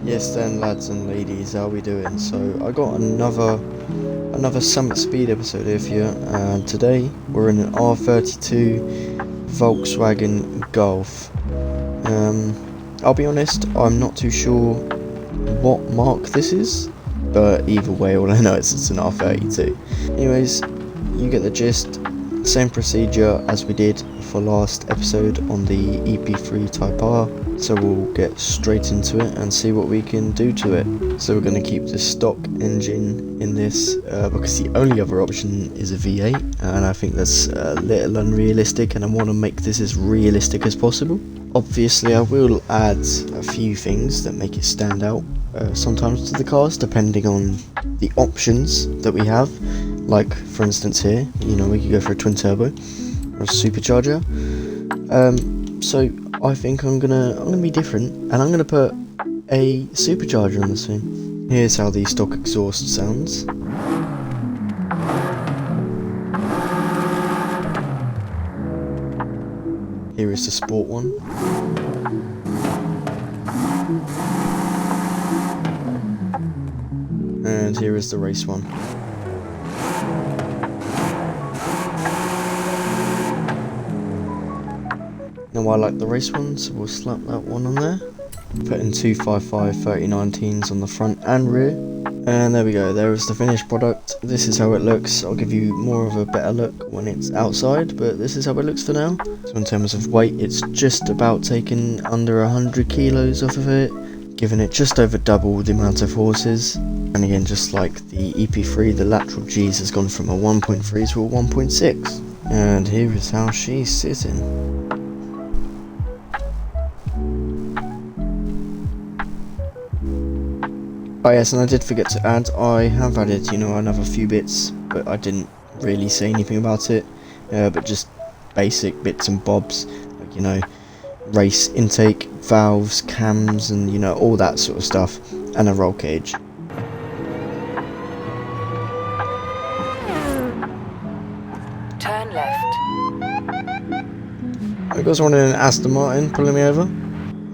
Yes then, lads and ladies, how we doing? So I got another Summit Speed episode here for you, and today we're in an R32 Volkswagen Golf. I'll be honest, I'm not too sure what mark this is, but either way, all I know is it's an R32. Anyways, you get the gist. Same procedure as we did for last episode on the EP3 Type R, so we'll get straight into it and see what we can do to it. So we're going to keep the stock engine in this because the only other option is a V8, and I think that's a little unrealistic, and I want to make this as realistic as possible. Obviously I will add a few things that make it stand out sometimes to the cars, depending on the options that we have. Like for instance here, we could go for a twin turbo or a supercharger. So I think I'm gonna be different, and I'm gonna put a supercharger on this thing. Here's how the stock exhaust sounds. Here is the sport one. And here is the race one. Now I like the race one, so we'll slap that one on there. Put in 255 3019s on the front and rear. And there we go, there is the finished product. This is how it looks. I'll give you more of a better look when it's outside, but this is how it looks for now. So in terms of weight, it's just about taking under 100 kilos off of it, giving it just over double the amount of horses. And again, just like the EP3, the lateral G's has gone from a 1.3 to a 1.6. And here is how she's sitting. Oh yes, and I did forget to add, I have added, another few bits, but I didn't really say anything about it, but just basic bits and bobs, like, race intake, valves, cams, and, all that sort of stuff, and a roll cage. Turn left. I got someone in an Aston Martin pulling me over.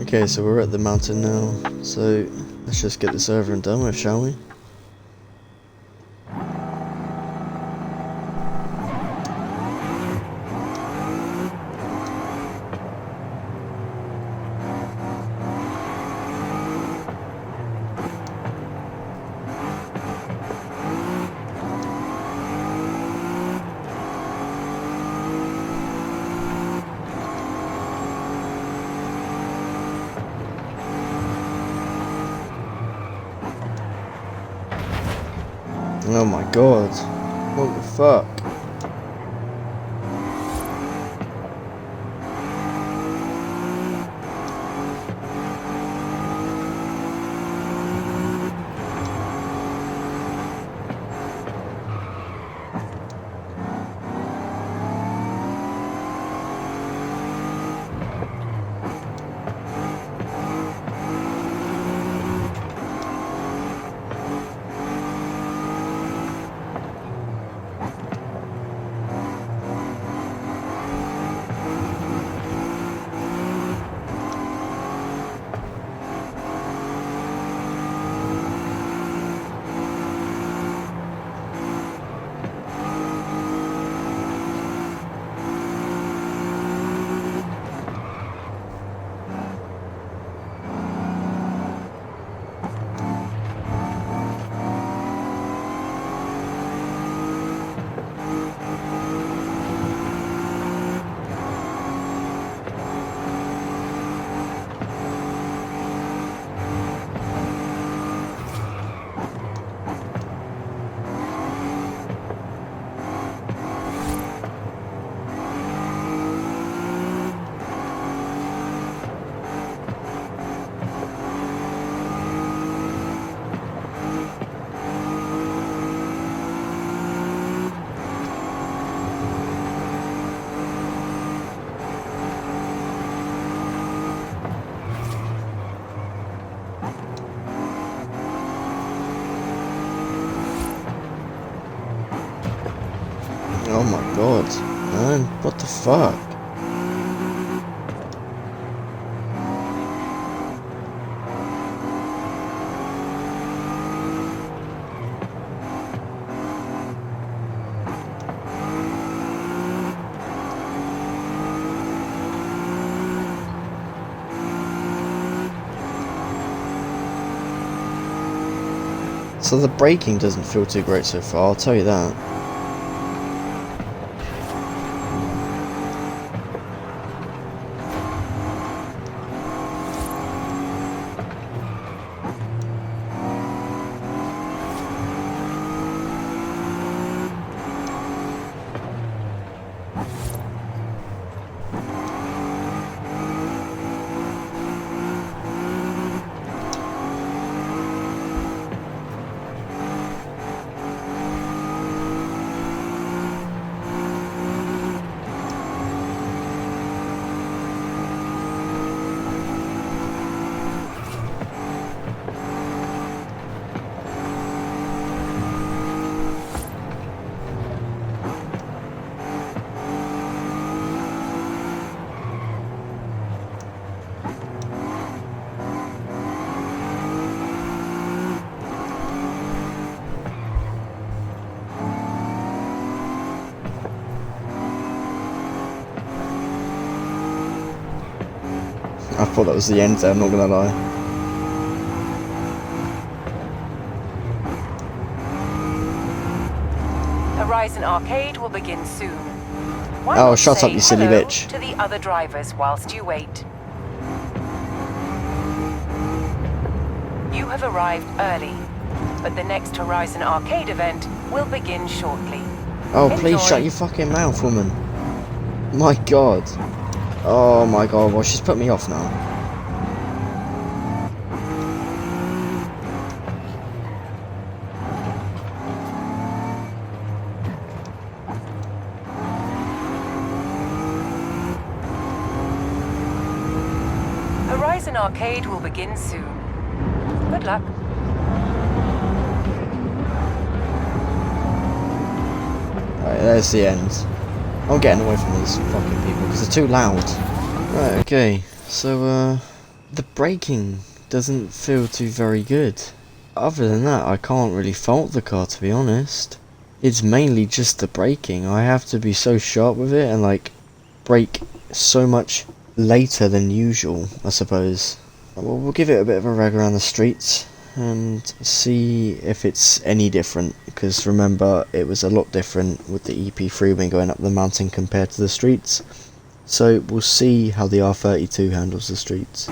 Okay, so we're at the mountain now, so let's just get this over and done with, shall we? Oh my god, what the fuck? Oh my god, man, what the fuck? So the braking doesn't feel too great so far, I'll tell you that. I thought that was the end there, I'm not gonna lie. Horizon Arcade will begin soon. Why Oh, not shut say up, you silly hello bitch. to the other drivers whilst you wait. You have arrived early, but the next Horizon Arcade event will begin shortly. Oh, Enjoy. please shut your fucking mouth, woman. My god. Oh my god, well, she's put me off now. Horizon Arcade will begin soon. Good luck. Right, there's the end. I'm getting away from these fucking people because they're too loud. Right, okay. So, the braking doesn't feel too very good. Other than that, I can't really fault the car, to be honest. It's mainly just the braking. I have to be so sharp with it and, like, brake so much later than usual, I suppose. Well, we'll give it a bit of a rag around the streets and see if it's any different, because remember, it was a lot different with the EP3 when going up the mountain compared to the streets. So we'll see how the R32 handles the streets.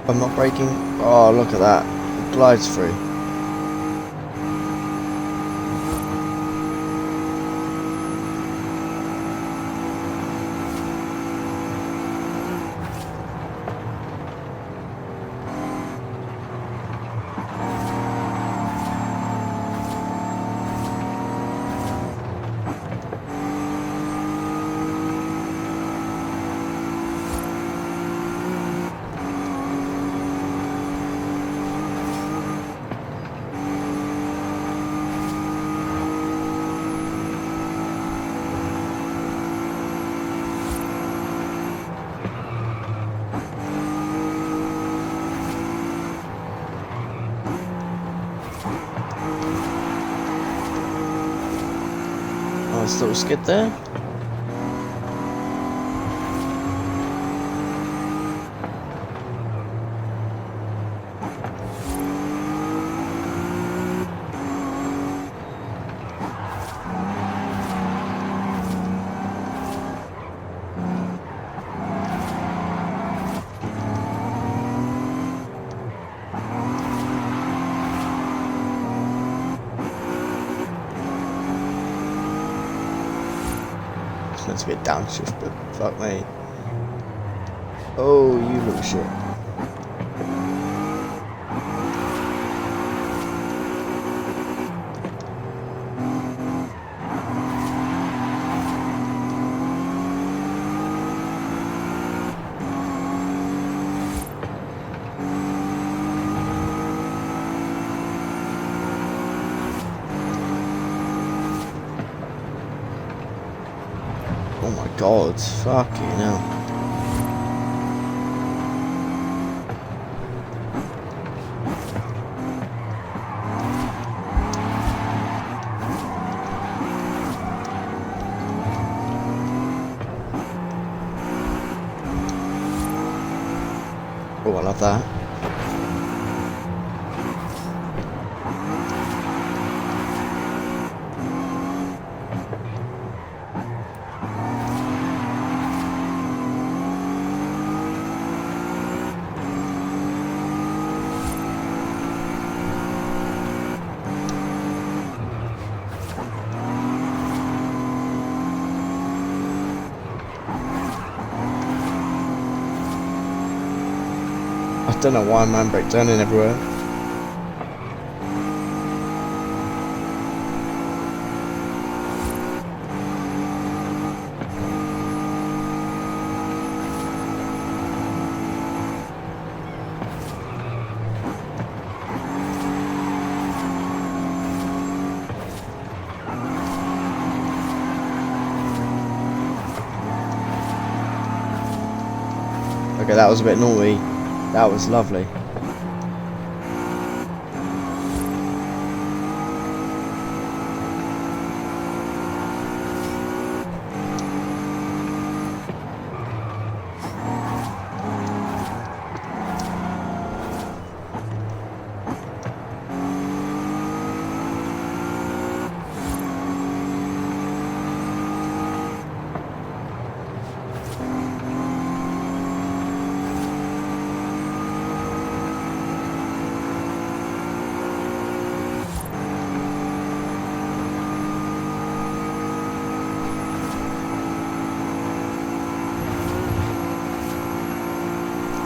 I'm not braking. Oh, look at that. It glides through. Nice little skid there. It's meant to be a downshift, but fuck me. Oh, you little shit. Oh my god, fucking hell. Oh, I love that. I don't know why man brake turning everywhere. Okay, that was a bit naughty. That was lovely.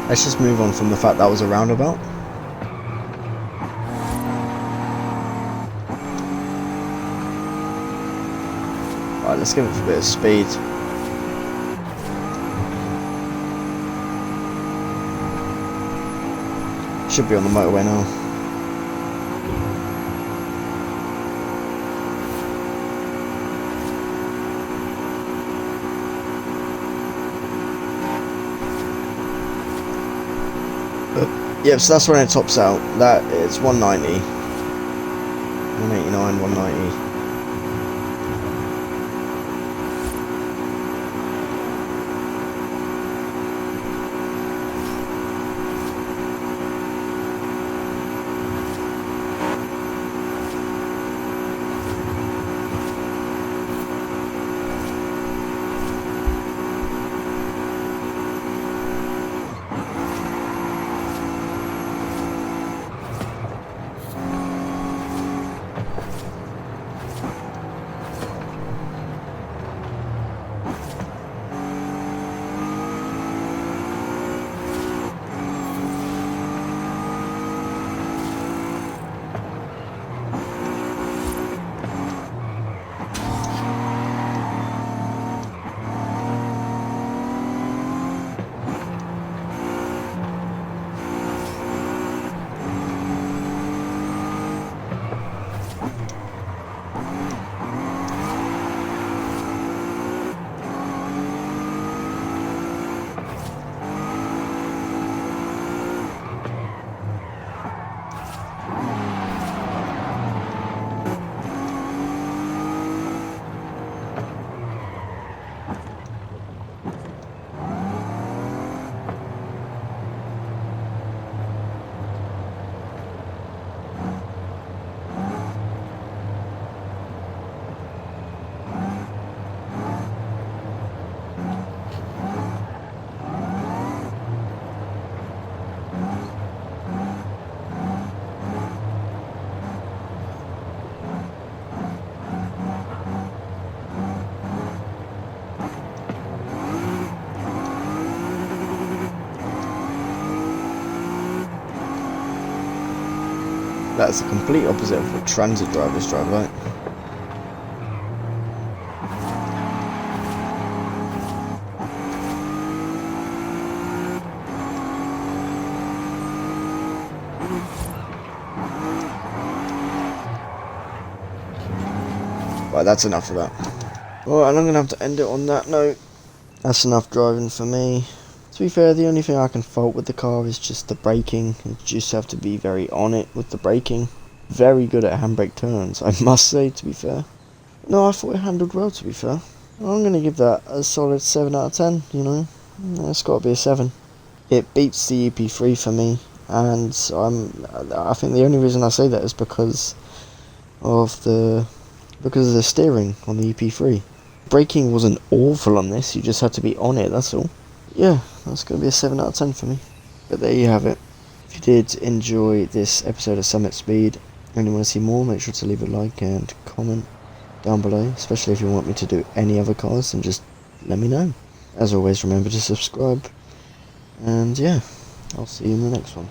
Let's just move on from the fact that was a roundabout. Alright, let's give it a bit of speed. Should be on the motorway now. Yep, so that's when it tops out. That it's 190, 189, 190. That's the complete opposite of what transit drivers drive like. Right, that's enough of that. Alright, and I'm going to have to end it on that note. That's enough driving for me. To be fair, the only thing I can fault with the car is just the braking. You just have to be very on it with the braking. Very good at handbrake turns, I must say, to be fair. No, I thought it handled well, to be fair. I'm going to give that a solid 7 out of 10, you know. It's got to be a 7. It beats the EP3 for me, and I think the only reason I say that is because of the steering on the EP3. Braking wasn't awful on this, you just had to be on it, that's all. Yeah, that's going to be a 7 out of 10 for me. But there you have it. If you did enjoy this episode of Summit Speed and you want to see more, make sure to leave a like and comment down below, especially if you want me to do any other cars, then just let me know. As always, remember to subscribe, and yeah, I'll see you in the next one.